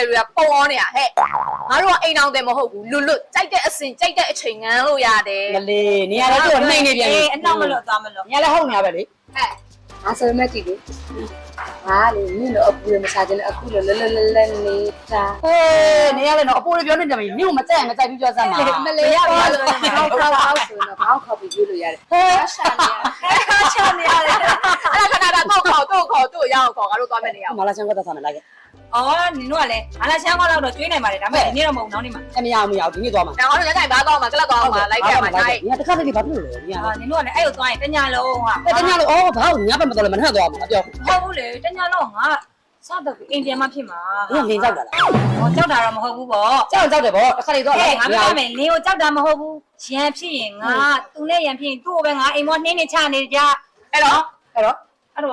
တယ်တွေကပုံအောင်နေတာဟဲ့ငါတို့ကအိမ်အောင်တယ်မဟုတ်ဘူးလွတ်ကြိုက်တဲ့အစင်ကြိုက်တဲ့အချိန်ငန်းလို့ရတယ်မလေးနေရာလည်းသူ့နှိမ့်နေပြန်ပြီအနောက်မလို့သွားမလို့နေရာလည်းဟုတ်နေရပဲလေဟဲ့ငါဆိုမဲ့ကြည့်လေဟာလေနင်တို့အပူရမစားကြနဲ့အခုလောလောလောနေတာဟေးနေရာလည်းတော့အပိုးလေးပြောနေတယ်မင်းတို့မကြိုက်ရင်မကြိုက်ပြီးပြောစမ်းပါမလေးရပါလို့ဟောဆိုတော့ခေါင်းခေါ်ပြီးပြေးလို့ရတယ်ဟေးရှာနေရတယ်အဲ့ဒါတော့ရအောင်ခေါ်ငါတို့သွားမယ်နေရအောင်မလာချန်ကတော့ဆမ်းလိုက်ခဲ့အော်နင်တို့ကလည်းငါလာချမ်းကောက်တော့ကျွေးနိုင်ပါတယ်ဒါပေမဲ့ဒီနေ့တော့မဟုတ်နောက်နေ့မှာမရဒီနေ့သွားမှာငါတို့ညတိုင်းဘာသွားမှာကလပ်သွားမှာလိုက်ခဲ့မှာတိုင်းညတစ်ခါတည်းဘာဖြစ်လို့လဲညနင်တို့ကလည်းအဲ့ကိုသွားရင်တညာလုံးဟာတညာလုံးအော်ဘာလို့ညဘက်မတော်လဲမနှက်သွားမှာပြောဟုတ်ဘူးလေတညာလုံးငါစတော့အိမ်ပြန်မှဖြစ်မှာလင်းကြောက်တာလားဟောကြောက်တာတော့မဟုတ်ဘူးပေါ့ကြောက်တယ်ပေါ့တစ်ခါတည်းတော့ငါပြောမယ်လင်းကိုကြောက်တာမဟုတ်ဘူးရန်ဖြစ်ရင်ငါသူနဲ့ရန်ဖြစ်ရင်သူ့ကိုပဲငါအိမ်မောနှင်းနေချနေကြအဲ့တော့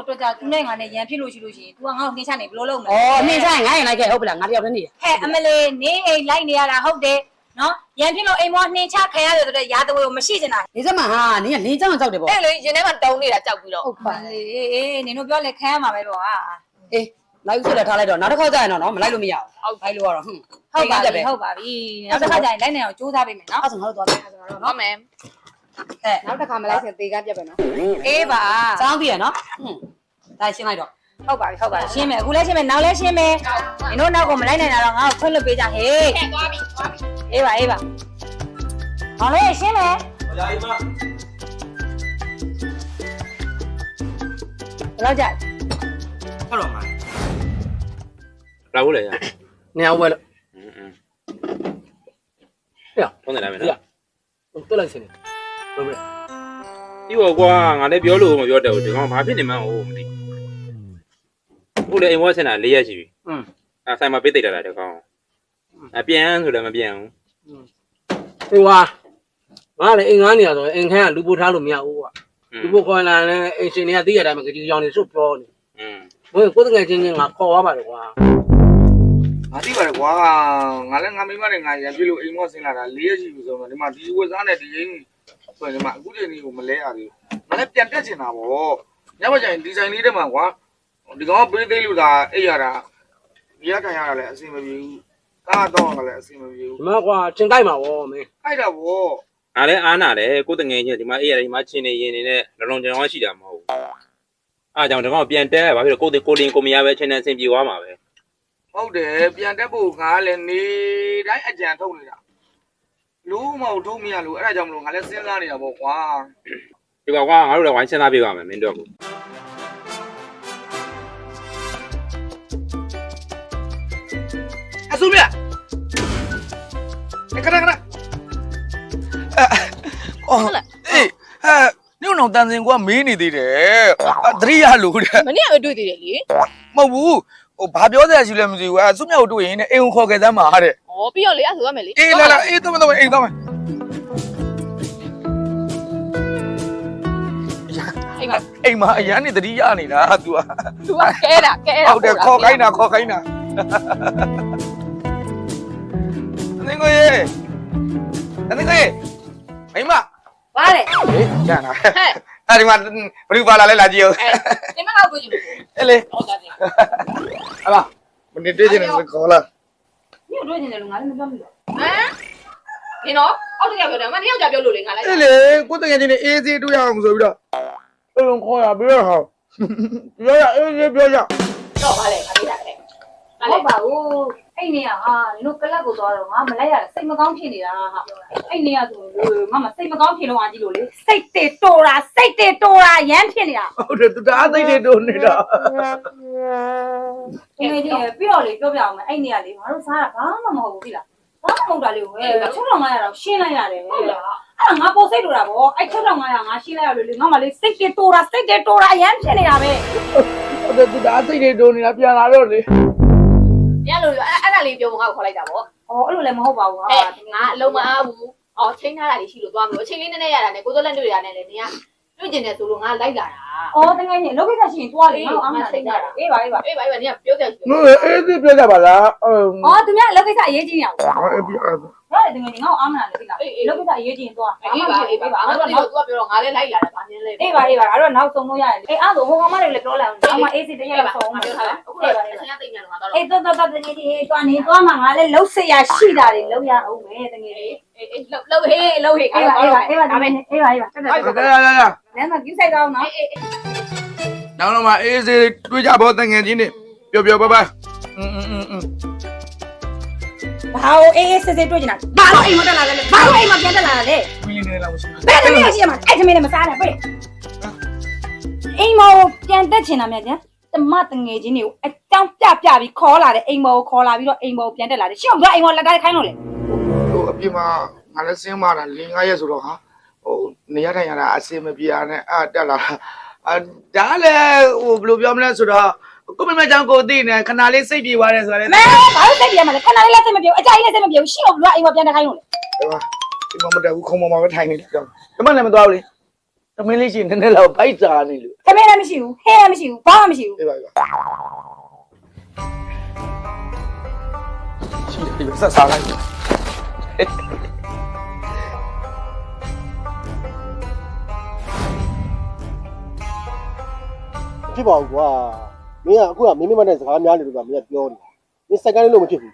တော့ကြာသူနဲ့ငါနဲ့ရန်ဖြစ်လို့ရှိလို့ရှိရင် तू ကငါ့ကိုနှင်းချနေဘယ်လိုလုပ်မလဲဩနှင်းချရင်ငါရင်လိုက်ခဲ့ဟုတ်ပလားငါတယောက်တည်းနေဟဲ့အမလေးနေအိမ်လိုက်နေရတာဟုတ်တယ်နော်ရန်ဖြစ်လို့အိမ်မောနှင်းချခံရတယ်ဆိုတော့ရာသဝေကိုမရှိချင်တာနေစမဟာနင်းကလင်းကြောက်ကြောက်တယ်ပေါ့အဲ့လေရင်ထဲမှာတုံးနေတာကြောက်ပြီးတော့ဟုတ်ပါအေးနင်တို့ပြောလေခံရမှာပဲပေါ့ဟာအေးလိုက်ဆိုလည်းထားလိုက်တော့နောက်တစ်ခါကျရင်တော့မလိုက်လို့မရဘူးလိုက်လို့ကတော့ဟုတ်ပါပြီနောက်တစ်ခါကျရင်လိုက်နေအောင်စူးစမ်းပေးမယ်နော်အဲ့ဆိုငါတို့သွားမယ်နော်မယ်နောက်တစ်ခါမလိုက်ရင်သေကပြက်ပဲနော်အေးပါစောင်းပြီရနော်ဒါရှင်းလိုက်တော့ဟုတ်ပါပြီရှင်းမယ်အခုလည်းရှင်းမယ်နောက်လည်းရှင်းမယ်နင်တို့နောက်ကမလိုက်နိုင်တာတော့ငါ့ကိုခွင့်လွှတ်ပေးကြဟေးသွားပြီအေးပါဟောလေရှင်းမယ်ရာကြီးမဘယ်လောက်ကြဟုတ်တော့မှာလာဘူးလေရနေအောင်ဝဲလို့ဟဲ့ထုံးတယ်လားမင်းတို့လိုက်စင်းနေဘယ်လိုဒီဘောကွာငါလည်းပြောလို့မပြောတယ်ဒီကောင်ဘာဖြစ်နေမှန်းဟိုမသိဘူးလေအိမ်ဝတ်ဆင်တာ၄ရက်ရှိပြီဆိုင်မှာပေးတိတ်တာလားဒီကောင်ပြန်ဆိုလည်းမပြန်ဘူးဟိုဟာငါလည်းအိမ်ငားနေရဆိုအိမ်ခန်းကလူပို့ထားလို့မရဘူးကွာလူပို့ခေါ်လာလည်းအိမ်ရှင်တွေကသိရတိုင်းမှာကြည်ကြောင်နေစွတ်ပြောနေဘယ်ကိုယ်တကယ်ချင်းငါခေါ်သွားပါတယ်ကွာငါသိပါတယ်ကွာငါလည်းငါမိမနဲ့ငါရံပြလို့အိမ်မောဆင်းလာတာ၄ရက်ရှိပြီဆိုတော့ဒီမှာဒီဝက်စားနဲ့ဒီရင်းဆိုရင်ဒီမှာအခုချိန်ကြီးကိုမလဲရသေးဘူးငါလည်းပြန်တက်ချင်တာပေါ့ညမကျရင်ဒီဆိုင်လေးထဲမှာကွာဒီကောင်ပေးသေးလို့သာအိပ်ရတာဒီရထိုင်ရတာလည်းအဆင်မပြေဘူးကားတော့ကလည်းအဆင်မပြေဘူးဒီမှာကွာချင်းတိုက်မှာဗောမင်းအိုက်တာဗောငါလည်းအားနာတယ်ကိုတငယ်ချင်းဒီမှာအေးရတယ်ဒီမှာချင်းနေရင်နေတဲ့လုံကျွန်တော်ရှိတာမဟုတ်ဘူးအားကြောင့်ဒီကောင်ပြန်တက်ဘာဖြစ်လို့ကိုလင်းကိုမရပဲချင်းနေအဆင်ပြေသွားမှာပဲဟုတ်တယ်ပြန်တက်ဖို့ငါလည်းနေတိုင်းအကြံထုတ်နေတာလူမဟုတ်ထုံးမရလို့အဲ့ဒါကြောင့်မလို့ငါလည်းစဉ်းစားနေတာပေါ့ကွာဒီကွာငါတို့လည်းဝိုင်းစဉ်းစားပေးပါမယ်မင်းတို့ကအဆုမြတ်ခဏဟုတ်လားအေးညို့တော့တန်စင်ကွာမေးနေသေးတယ်သတိရလို့တဲ့မနေ့ကပဲတွေ့သေးတယ်လေမဟုတ်ဘူးဟိုဘာပြောစရာရှိလဲမသိဘူးအဆုမြတ်ကိုတွေ့ရင်အိမ်ကိုခေါ်ခဲ့သမ်းပါတဲ့ဩပြီးတော့လေအဲ့ဆိုရမယ်လေအေးလာအေးတော့အိမ်သွားမယ်အိမ်မှာအရန်နေသတိရနေတာ तू ကကဲတာဟုတ်တယ်ခေါ်ခိုင်းတာအင်းကိုရေမိမပါလေဟေးကျန်တာဟဲ့အဲ့ဒီမှာဘယ်ပါလာလဲလာကြည့်အောင်ဒီမှာကောက်ကြည့်အေးလေဟုတ်တယ်ဟာလားမနေတွေ့ချင်တယ်ခေါ်လာညတွေ့ချင်တယ်လို့ငါလည်းမပြောမိဘူးဒီနော်အောက်တကပြောတယ်မနေ့ကပြောလို့လေငါလည်းအေးလေကိုတကယ်ချင်းအေးစေးတွေ့ရအောင်ဆိုပြီးတော့အဲ့လိုခေါ်ရပြီးတော့ဟောပြောရအေးစေးပြောရတော့ပါလေခါလေးတာလေဟုတ်ပါဘူးအဲ့နေရဟာလူကလပ်ကိုသွားတော့ငါမလိုက်ရစိတ်မကောင်းဖြစ်နေတာဟာအဲ့နေရဆိုငါမစိတ်မကောင်းဖြစ်လို့အားကြီးလို့လေစိတ်တေတိုးတာရမ်းဖြစ်နေတာဟုတ်တယ်သူတအားစိတ်တေတိုးနေတာဒီနေ့ကြီးပြီးတော့လေပြောပြအောင်မယ်အဲ့နေရလေငါတို့စားတာဘာမှမဟုတ်ဘူးပြီလားဘာမှမဟုတ်တာလေဟဲ့6500တော့ရှင်းလိုက်ရတယ်ဟုတ်လားအဲ့ငါပိုစိတ်တိုးတာဗောအဲ့6500ငါရှင်းလိုက်ရလို့လေငါမလေးစိတ်တေတိုးတာရမ်းဖြစ်နေတာပဲဟုတ်တယ်သူတအားစိတ်တေတိုးနေတာပြန်လာတော့လေညလို့အဲ့ဒါလေးပြောဖို့ငါ့ကိုခေါ်လိုက်တာဗောအဲ့လိုလည်းမဟုတ်ပါဘူးဟာငါအလုံးမအားဘူးချိန်ထားတာလေးရှိလို့သွားမလို့အချိန်လေးနည်းနည်းရတာနဲ့ကိုစိုးလက်တွေ့ရတယ်လေနင်ကတွေ့ကျင်တယ်ဆိုလို့ငါလိုက်လာတာတကယ်ကြီးလောကိစ္စရှိရင်သွားလေငါ့အားမစိတ်ကြတာအေးပါနင်ကပြောကြည့်အေးပြောကြပါလားသူများလောကိစ္စအရေးကြီးနေအောင်အေးပြောဘာ သွားတယ်တကယ်ကြီးငါ့ကိုအားမနာလေသိလားလောက်ပြတာအရေးကြီးသွား အေးပါအေးပါငါတို့ကတော့သူကပြောတော့ငါလည်းလိုက်လာတယ်ဗာမြင်လဲ အေးပါငါတို့နောက်ဆုံးလို့ရတယ်အေးအဲ့ဒါဟိုကောင်မတွေလည်းပြောလိုက်အောင်ဒါမှအေးစီတရက်ဆုံး ပြောထားတယ်အခုတော့အချင်းအသိညာတော့ငါတော့ အေးတော့တကယ်ကြီးသွားနေသွားမှာငါလည်းလှုပ်เสียရှိတာတွေလှုပ်ရအောင်ပဲတကယ်ကြီး အေးလှုပ်ဟေးလှုပ်ဟေး အေးပါဒါပဲအေးပါတက်တယ် ကဲလမ်းမှာကျူးဆိုင်ကောင်းနော် နောက်တော့မှအေးစေးတွေးကြဖို့တငယ်ချင်းတွေပျော်ပျော်ပါပါဘာလို့အေးစစ်စစ်တွေ့ကျင်တာဘာလို့အိမ်မတက်လာလဲဘာလို့အိမ်မပြန်တက်လာလဲ ဝီလင်းနေလောက်ရှိ ဘယ်တမီးရှိမှာအဲ့တမီးလည်းမစားနဲ့ပြေအိမ်မပြန်တက်ချင်တာမြတ်ကျန်တမတငယ်ချင်းတွေကိုအကြောင်းပြပြီးခေါ်လာတယ်အိမ်မောကိုခေါ်လာပြီးတော့အိမ်မောကိုပြန်တက်လာတယ်ရှင့်ကအိမ်မောလက်တိုင်းခိုင်းလို့လေ ဟိုအပြင်မှာငါလည်းစင်းမာတာ၄၅ရက်ဆိုတော့ဟာဟိုနေရထိုင်ရတာအစင်မပြေရနဲ့တက်လာဒါလည်းဟိုဘယ်လိုပြောမလဲဆိုတော့ကိုမမကြောင့်ကိုသိနေခဏလေးစိတ်ပြေသွားတယ်ဆိုတာလေ မဲဘာလို့စိတ်ပြေမှာလဲခဏလေးလက်စိတ်မပြေဘူးအကြိုက်လက်စိတ်မပြေဘူးရှင့်ကအိမ်မောပြန်တက်ခိုင်းလို့လေ ဒီမှာမတက်ဘူးခုံပေါ်မှာပဲထိုင်နေတယ်ကြောင့်ဒီမှာလည်းမသွားဘူးလေသမင်းလေးရှိနည်းနည်းလောက်ဘိုက်စားနေလို့ သမီးလည်းမရှိဘူးဟဲလည်းမရှိဘူးဘာမှမရှိဘူး အေးပါရှိတယ်ဆက်စားလိုက်ဖြစ်ပါဘူးကွာမင်းကအခုကမင်းမနဲ့စကားများနေလို့ကမင်းကပြောနေတာမင်းစိုက်ကိုင်းလို့မဖြစ်ဘူး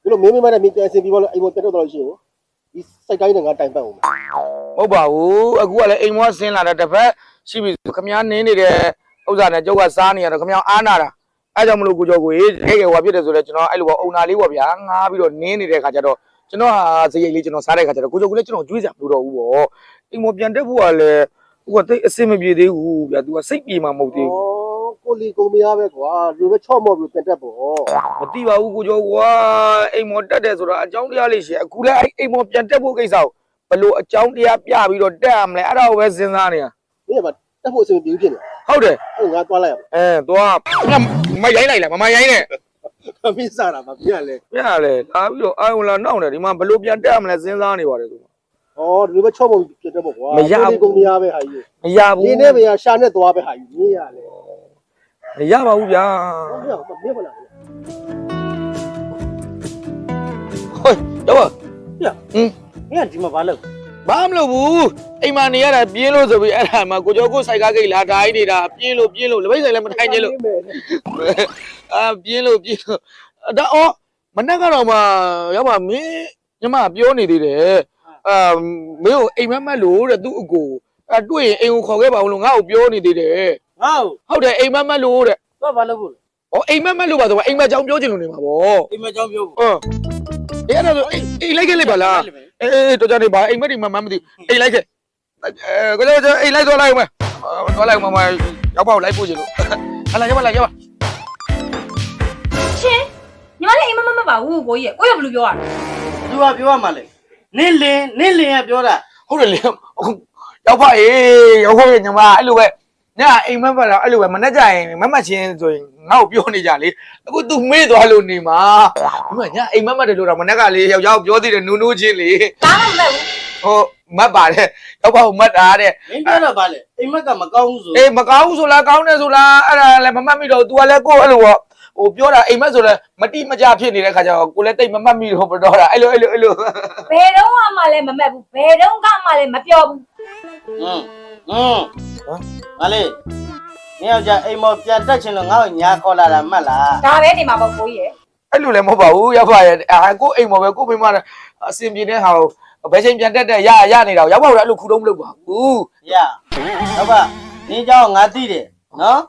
ဒီလိုမင်းမနဲ့မင်းပြန်စင်ပြီးတော့အိမ်ပေါ်တက်တော့လို့ရှိရင်ဒီစိုက်ကိုင်းနဲ့ငါတိုင်ပတ်အောင် ဟုတ်ပါဘူးအခုကလည်းအိမ်မောဆင်းလာတဲ့တစ်ဖက်ရှိပြီခမည်းနင်းနေတဲ့ဥစ္စာနဲ့ကျုပ်ကစားနေရတော့ခမည်းအားနာတာအဲကြောင့်မလို့ကိုကျော်ကိုကြီးတကယ်ဟိုဖြစ်တယ်ဆိုတော့ကျွန်တော်အဲ့လိုပေါ့အုံနာလေးပေါ့ဗျာငားပြီးတော့နင်းနေတဲ့ခါကျတော့ကျွန်တော်ဟာစရိတ်လေးကျွန်တော်စားတဲ့ခါကျတော့ကိုကျော်ကိုလည်းကျွန်တော်ကြွေးစရာမလိုတော့ဘူးပေါ့အိမ်မောပြန်တက်ဖို့ကလည်းဟိုကတိတ်အဆင်မပြေသေးဘူးဗျာ तू ကစိတ်ပြေမှာမဟုတ်သေးဘူး ကိုလီကိုမရပဲကွာလူပဲချော့မော့ပြီးပြန်တက်ပေါ့ မသိပါဘူးကိုကျော်ကွာအိမ်မောတက်တယ်ဆိုတော့အကြောင်းတရားလေးရှိအခုလည်းအဲ့အိမ်မောပြန်တက်ဖို့ကိစ္စကိုဘလို့အကြောင်းတရားပြပြီးတော့တက်ရမလဲအဲ့ဒါကိုပဲစဉ်းစားနေတာ မင်းကတက်ဖို့အဆင်ပြေဖြစ်နေ ဟုတ်တယ် အဲ့ငါသွားလိုက်ရ သွားမရိုင်းလိုက်လားမရိုင်းနဲ့ မှာမင်းစားတာမပြရလဲ ပြရလေလာပြီးတော့အာယုံလာနှောက်နေဒီမှာဘလို့ပြန်တက်ရမလဲစဉ်းစားနေပါတယ်သူ ဩဒီလိုပဲချော့မော့ပြီးပြန်တက်ပေါ့ကွာကိုမရပဲဟာကြီး မရဘူး နေနဲ့မရရှာနဲ့သွားပဲဟာကြီးမင်းရလဲ မရပါဘူးဗျာ မင်းကမင်းမလား ဟိုတော့ မင်းကဒီမှာဘာလုပ် ဘာမလို့ဘူးအိမ်မှာနေရတာပြင်းလို့ဆိုပြီးအဲ့ဒါမှကိုကျော်ကိုစိုက်ကားဂိတ်လာတိုင်းနေတာပြင်းလို့လက်ပိတ်ဆိုင်လည်းမထိုင်ချင်လို့ပြင်းလို့ဒါအော်မနေ့ကတော့မှရောက်ပါမင်းညီမပြောနေသေးတယ်မင်းကိုအိမ်မက်လို့တဲ့သူ့အကိုတွေ့ရင်အိမ်ကိုခေါ်ခဲ့ပါဦးလို့ငါ့ကိုပြောနေသေးတယ် ဟော ဟုတ်တယ်အိမ်မက်လို့တဲ့ တော့ဘာလုပ်ဖို့လဲ ဩအိမ်မက်လို့ပါဆိုအိမ်မက်ကြောင်ပြောချင်လို့နေမှာဗော အိမ်မကြောင်းပြောဖို့ အဲ့ဒါဆိုအိမ်လိုက်ခဲ့လိုက်ပါလားတော်ကြနေပါအိမ်မက်ဒီမှမသိအိမ်လိုက်ခဲ့ကိုကျော်အိမ်လိုက်သွားလိုက်ဦးမယ်သွားလိုက်ဦးမရောက်ပါဦးလိုက်ပို့ချင်လို့ဟလာရောက်ပါလားရောက်ပါ ရှင်ညီမလည်းအိမ်မပါဘူးကိုကြီးကိုရဘယ်လိုပြောရလဲ သူကပြောရမှာလေနင်းလင်းကပြောတာ ဟုတ်တယ်လေရောက်ပါရောက်ဖို့ညီမအဲ့လိုပဲညအိမ်မက်ပါလားအဲ့လိုပဲမနဲ့ကြရင်မမချင်းဆိုရင်ငါ့ကိုပြောနေကြလေအခု तू မေ့သွားလို့နေမှာဒီမှာညအိမ်မက်တယ်လို့တော့မနဲ့ကလေယောက်ျားပြောသေးတယ်နူးနူးချင်းလေ ဘာမှမလုပ်ဘူး ဟိုမတ်ပါတယ်ရောက်ပါဦးမတ်တာတဲ့ မင်းပြောတော့ဘာလဲအိမ်မက်ကမကောင်းဘူးဆို အေးမကောင်းဘူးဆိုလားကောင်းတယ်ဆိုလားအဲ့ဒါလည်းမမှတ်မိတော့ तू ကလည်းကိုယ်အဲ့လိုပေါ့ဟိုပြောတာအိမ်မက်ဆိုလဲမတိမကြဖြစ်နေတဲ့ခါကျတော့ကိုလည်းတိတ်မမှတ်မိတော့တော့တာအဲ့လို ဘယ်တော့မှလည်းမမက်ဘူးဘယ်တော့မှလည်းမပြောဘူး ဘာလဲမင်းယောက်ျားအိမ်မောပြန်တက်ချင်လို့ငါ့ကိုညာခေါ်လာတာမှတ်လား ဒါပဲနေမှာပေါ့ကိုကြီး အဲ့လိုလည်းမဟုတ်ပါဘူးရောက်ပါရဲ့ကိုအိမ်မော်ပဲကိုမိမအစင်ပြင်းတဲ့ဟာကိုဘယ်ချိန်ပြန်တက်ရနေတာရောက်ပါဦးအဲ့လိုခုတော့မလုပ်ပါဘူး ရဟုတ်ပါနင်းเจ้าငါသိတယ်နော်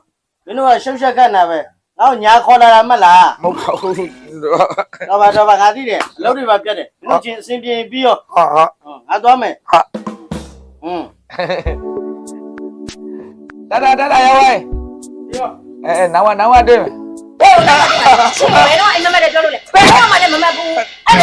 မင်းတို့ကရှုပ်ရှက်ခတ်နာပဲငါ့ကိုညာခေါ်လာတာမှတ်လား မဟုတ်ပါဘူး တော့ပါငါသိတယ်အလုပ်တွေပါပြတ်တယ်မင်းတို့ချင်းအစင်ပြေပြီးရော ဟာ ငါသွားမယ်ဒါရောက်ပါနောက်ဝတွေ့မယ် ဘယ်တော့အိမ်မက်တယ်ပြောလို့လဲဘယ်တော့မှလည်းမမက်ဘူးအဲ့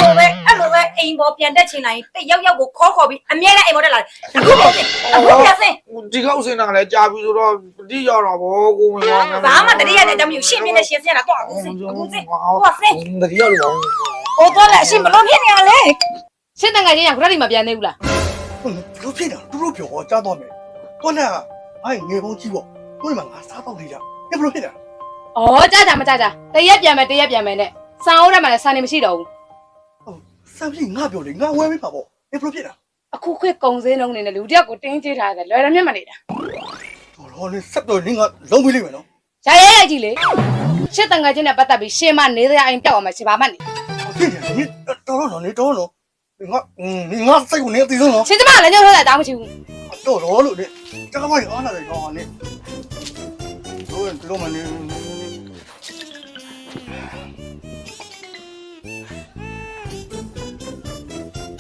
လိုပဲအိမ်ပေါ်ပြန်တက်ချင်လိုက်တိတ်ရောက်ကိုခေါ်ပြီးအမြဲတမ်းအိမ်ပေါ်တက်လာတယ်အခုပြန်စင် ဒီကောက်စင်တာလည်းကြာပြီဆိုတော့တတိရောက်တော့ဘောကိုဝင်သွားမယ် ဘာမှတတိယတဲ့အကြောင်းမျိုးရှင်းပြနေရှင်းစင်လာတော့အခုစင်ဟိုစင် တတိရောက်လို့ ဟိုတော့လည်းရှင်းဘလို့ဖြစ်နေရလဲ ရှင်းတန်ငယ်ချင်းကခုနကမပြန်သေးဘူးလား ဘလို့ဖြစ်တာသူတို့ပြောကြားသွားမယ်တော့နဲ့အဲ့ငယ်ပေါင်းကြီးပေါ့တို့မှငါစားတော့နေကြဘလို့ဖြစ်တာ ဩကြာကြာမကြာကြာတရက်ပြန်မယ်နဲ့စာအုပ်ထဲမှာလည်းစာနေမရှိတော့ဘူး စ စမ်းဖြစ်ငါပြောလေငါဝဲမိပါပေါ့ဘယ်လိုဖြစ်တာ အခုခွတ်ကုံစင်းလုံးနေတယ်လူတယောက်ကိုတင်းကျထားတယ်လွယ်ရမျက်မနေတာ တော်လေးဆက်တော့နင်းကလုံးပြီးလိမ့်မယ်နော် ရရရကြည့်လေရှစ်တန်ငါချင်းနဲ့ပတ်သက်ပြီးရှင်းမနေစရာအိမ်ပြောက်အောင်မရှင်ပါမနေ ဖြစ်တယ်နင်းတော်တော့နေတော်တော့ငါစိတ်ကိုနေသိဆုံးနော် ရှင်ကျမလည်းညှို့ထွက်တာတောင်းမရှိဘူး တော်တော့လို့လေတကမိုင်းအားလာတယ်ကောင်းနေတို့မနေ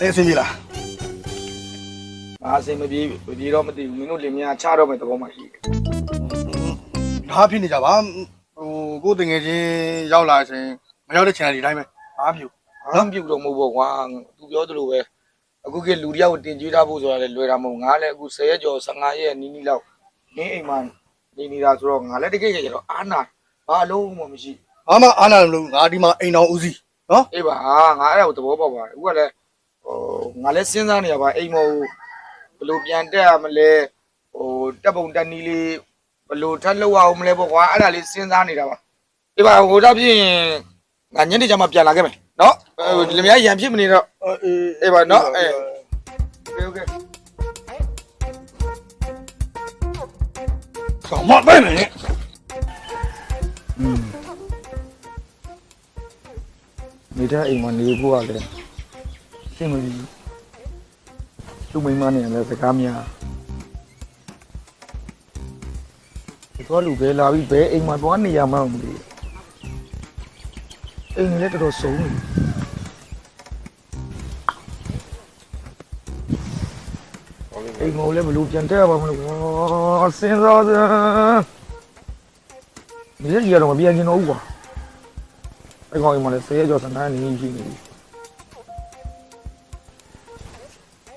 အဲ့စင်ပြီလား အားစင်မပြေပြေတော့မသိဘူးမင်းတို့လင်မယားချတော့မယ်သဘောမှရှိတယ် ဒါဖြစ်နေကြပါဟိုကိုတငယ်ချင်းရောက်လာရင်မရောက်တဲ့ချင်တယ်ဒီတိုင်းပဲအားပြု အားပြုတော့မဟုတ်ပေါ့ကွာသူပြောသလိုပဲအခုကလူတယောက်တင်ကြွေးထားဖို့ဆိုတာလည်းလွယ်တာမဟုတ်ငါလည်းအခု10ရက်ကျော်15ရက်နီးနီးလောက်နင်းအိမ်မှာနေနေတာဆိုတော့ငါလည်းတကယ်ကြတော့အားနာဘာအလုံးမှမရှိ ဘာမှအားနာလို့ငါဒီမှာအိမ်တော်ဦးစီးနော် အေးပါငါအဲ့ဒါကိုသဘောပေါက်ပါတယ်အခုကလည်းဟိုငါလည်းစဉ်းစားနေရပါအိမ်မောဘယ်လိုပြန်တက်ရမလဲဟိုတက်ပုံတက်နီးလေးဘယ်လိုထပ်လောက်အောင်မလဲပေါ့ကွာအဲ့ဒါလေးစဉ်းစားနေတာပါအေးပါဟိုတော့ဖြစ်ရင်ငါညနေကျမှပြန်လာခဲ့မယ်နော်လင်မယားရံဖြစ်မနေတော့အေးပါနော်အေးโอเคကောင်းမပဲမယ် နေတဲ့အိမ်မှာနေဖို့ကလည်းရှင်းမလို့သူ့မိန်းမနဲ့လည်းစကားများဒီတော့လူပဲလာပြီးဘဲအိမ်မှာသွားနေရမှမလို့အိမ်လည်းတော်တော်ဆုံးနေအိမ်ကိုလည်းဘလို့ပြန်တက်ရပါမလို့စဉ်းစားစမ်းဒီရရတော့မပြန်ချင်တော့ဘူးကွာအဲ့ကောင်အိမ်မှာလည်း10ရက်ကျော်စမ်းနေရှိနေပြီ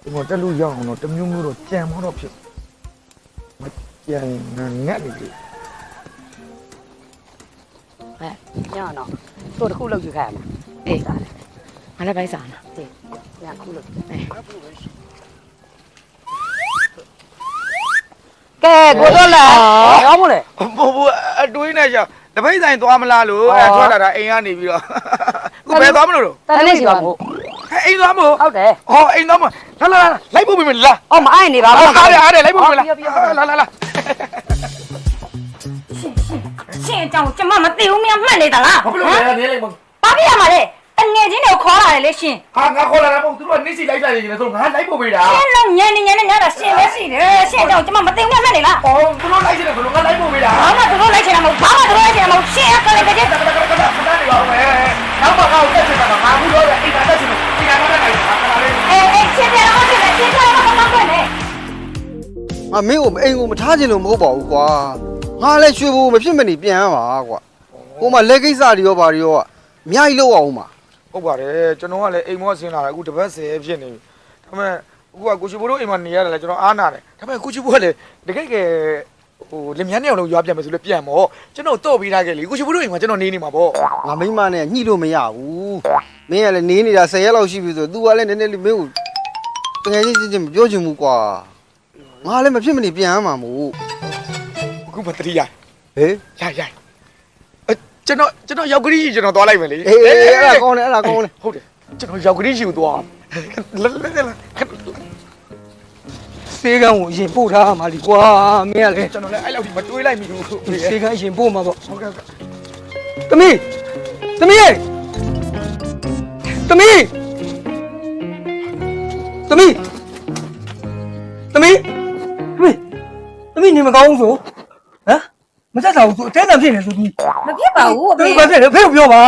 ဒီမှာတက်လို့ရအောင်တော့တမျိုးမျိုးတော့ကြံမတော့ဖြစ်မကြံငါငတ်နေပြီ ဟဲ့ညောင်းတော့တို့တစ်ခုလောက်ယူခိုင်းရမှာအေးစားတယ်ငါလည်းပိုင်းစားနာအေးညခုလောက်အေးကဲကိုတော့လာရောမလဲ ဘူးအတွင်းနဲ့ကြောတပိတ်ဆိုင်သွားမလားလို့အဲ့ထွက်လာတာအိမ်ကနေပြီးတော့ခုဘယ်သွားမလို့ တန်းလေးစီပါမို့ အိမ်သွားမလို့ ဟုတ်တယ် ဟောအိမ်သွားမလာလိုက်ဖို့ပြင်မလား အော်မအိုက်နေပါဘူး အားရလိုက်ဖို့ပြင်လားလာ ရှင်းအကြောင်းကျမမသိဘူးမင်းမှတ်နေတာလား ဘာဖြစ်လို့လဲနေလိုက်မ ဘာဖြစ်ရမှာလဲတငယ်ချင်းတွေကိုခေါ်လာတယ်လေရှင် ဟာငါခေါ်လာတာမဟုတ်သူတို့ကနေစီလိုက်လာနေတယ်ဆိုငါလိုက်ဖို့ပေးတာ ရှင်းလုံးညံနေညတာရှင်းပဲရှိတယ်ရှင်းအကြောင်းကျမမသိဘူးမှတ်နေလား ဟောသူတို့လိုက်နေတယ်ဆိုငါလိုက်ဖို့ပေးတာ ဘာမှသူတို့လိုက်ချင်တာမဟုတ်ဘာမှသူတို့လိုက်ချင်တာမဟုတ်ရှင်းအကလည်းတကယ် ခဏနေပါဦးမယ်နောက်မှကောက်တက်ချင်တာငါဘူးတော့အိမ်ကတက်ချင်တယ်ဒီကနေ့လည်းခဏလေး အေးရှင်းတယ်ဟုတ်တယ်ရှင်းတယ်ဘာမှမလုပ်နဲ့ အမင်းကိုအိမ်ကိုမထားချင်လို့မဟုတ်ပါဘူးကွာငါလည်းရွှေဘိုးမဖြစ်မနေပြန်ရမှာကွာဟိုမှာလက်ကိစ္စတွေရောဘာတွေရောအများကြီးလောက်အောင်မှာ ဟုတ်ပါတယ်ကျွန်တော်ကလည်းအိမ်မောဆင်းလာတာအခုတစ်ပတ်10ဖြစ်နေပြီဒါပေမဲ့အခုကကိုချီဘိုးတို့အိမ်မှာနေရတယ်လေကျွန်တော်အားနာတယ်ဒါပေမဲ့ကိုချီဘိုးကလည်းတကယ်ဟိုလင်မြန်းနေအောင်လို့ရွာပြန်မယ်ဆိုလို့ပြန်မောကျွန်တော်တော့ပြီးထားခဲ့လေကိုချီဘိုးတို့အိမ်မှာကျွန်တော်နေနေမှာပေါ့ ငါမိမနဲ့ညှိလို့မရဘူးမင်းကလည်းနေနေတာ10ရက်လောက်ရှိပြီဆို तू ကလည်းနည်းနည်းလေးမင်းကိုတကယ်ချင်းမပြောချင်ဘူးကွာငါလည်းမဖြစ်မနေပြန်ရမှာမို့ အခုမတတိယ ဟေး ရကျွန်တော်ရောက်ကလေးကြီးကျွန်တော်သွားလိုက်မယ်လေ အေးအဲ့ဒါကောင်းတယ်အဲ့ဒါကောင်းတယ် ဟုတ်တယ်ကျွန်တော်ရောက်ကလေးကြီးကိုသွားလာစေကန်းကိုရင်ပို့ထားမှာလीကွာမင်းကလည်း ကျွန်တော်လည်းအဲ့လောက်ကြီးမတွေးလိုက်မိဘူး စေကန်းရင်ပို့မှာပေါ့ ဟုတ်ကဲ့ သမီးသမီးသမီးသမီးသမီးသမီးနေမကောင်းဘူးဆိုဟမ်မဆက်စားဘူးဆိုအတဲတန်ဖြစ်နေဆိုသမီး မဖြစ်ပါဘူးအ သမီး ဖေ ဘာဖြစ်လဲဖေကိုပြောပါ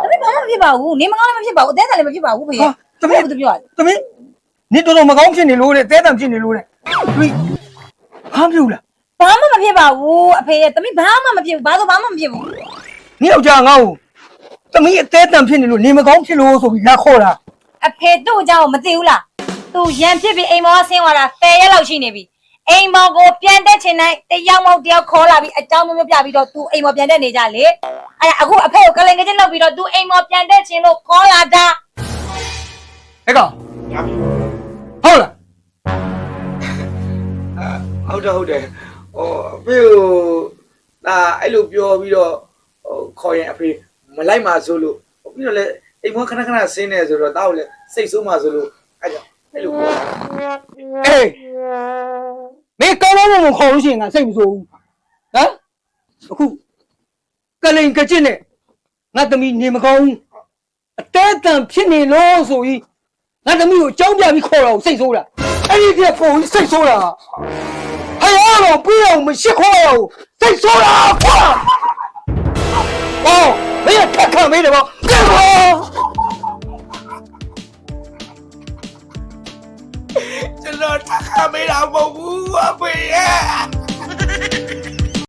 သမီးဘာမှမဖြစ်ပါဘူးနေမကောင်းလည်းမဖြစ်ပါဘူးအသေးစားလည်းမဖြစ်ပါဘူးဖေ သမီး သူပြောတယ် သမီးနေတော်တော်မကောင်းဖြစ်နေလို့တဲ့တဲတန်ဖြစ်နေလို့တဲ့သမီးဘာမဖြစ်လား ဘာမှမဖြစ်ပါဘူးအဖေသမီးဘာမှမဖြစ်ဘူးဘာလို့ဘာမှမဖြစ်ဘူး နေယောက်ျားငါ့ကိုသမီးအသေးတန်ဖြစ်နေလို့နေမကောင်းဖြစ်လို့ဆိုပြီးလာခေါ်တာ အဖေတို့အကြောင်းမသိဘူးလားသူရံဖြစ်ပြီးအိမ်မောဆင်းသွားတာ10ရက်လောက်ရှိနေပြီအိမ်မောကိုပြန်တက်ချင်တိုင်းတယောက်မောက်တယောက်ခေါ်လာပြီးအကြောင်းမျိုးပြပြီးတော့သူအိမ်မောပြန်တက်နေကြလေအဲ့အခုအဖေကိုကလင်ကချင်းလောက်ပြီးတော့သူအိမ်မောပြန်တက်ချင်လို့ခေါ်လာတာ ဟဲ့ကောင်ဟုတ်လား ဟုတ်တယ်ဟိုအဖေကိုဒါအဲ့လိုပြောပြီးတော့ဟိုခေါ်ရင်အဖေမလိုက်ပါဆိုလို့ပြီးတော့လည်း အိမ်မခဏခဏဆင်းနေဆိုတော့တောက်လေစိတ်ဆိုးမှဆိုလို့အဲ့ကြောင့်အဲ့လို အေးမင်းကောင်းကောင်းမခေါ်လို့ရှိရင်ငါစိတ်မဆိုးဘူးဟမ်အခုကလိန်ကကျစ်နဲ့ငါသမီးနေမကောင်းဘူးအတဲတန်ဖြစ်နေလို့ဆိုပြီးငါသမီးကိုအကြောင်းပြပြီးခေါ်တော့စိတ်ဆိုးတာအဲ့ဒီကပုံစိတ်ဆိုးတာဟဲ့ရောပြီးအောင်မရှိခေါ်ရဘူးစိတ်ဆိုးတာကွာအော်မင်းထက်ခံမေးတယ်ဗောပြန်ပါ ကျွန်တော်ထပ်ခါမေးတာမဟုတ်ဘူးအဖေရဲ့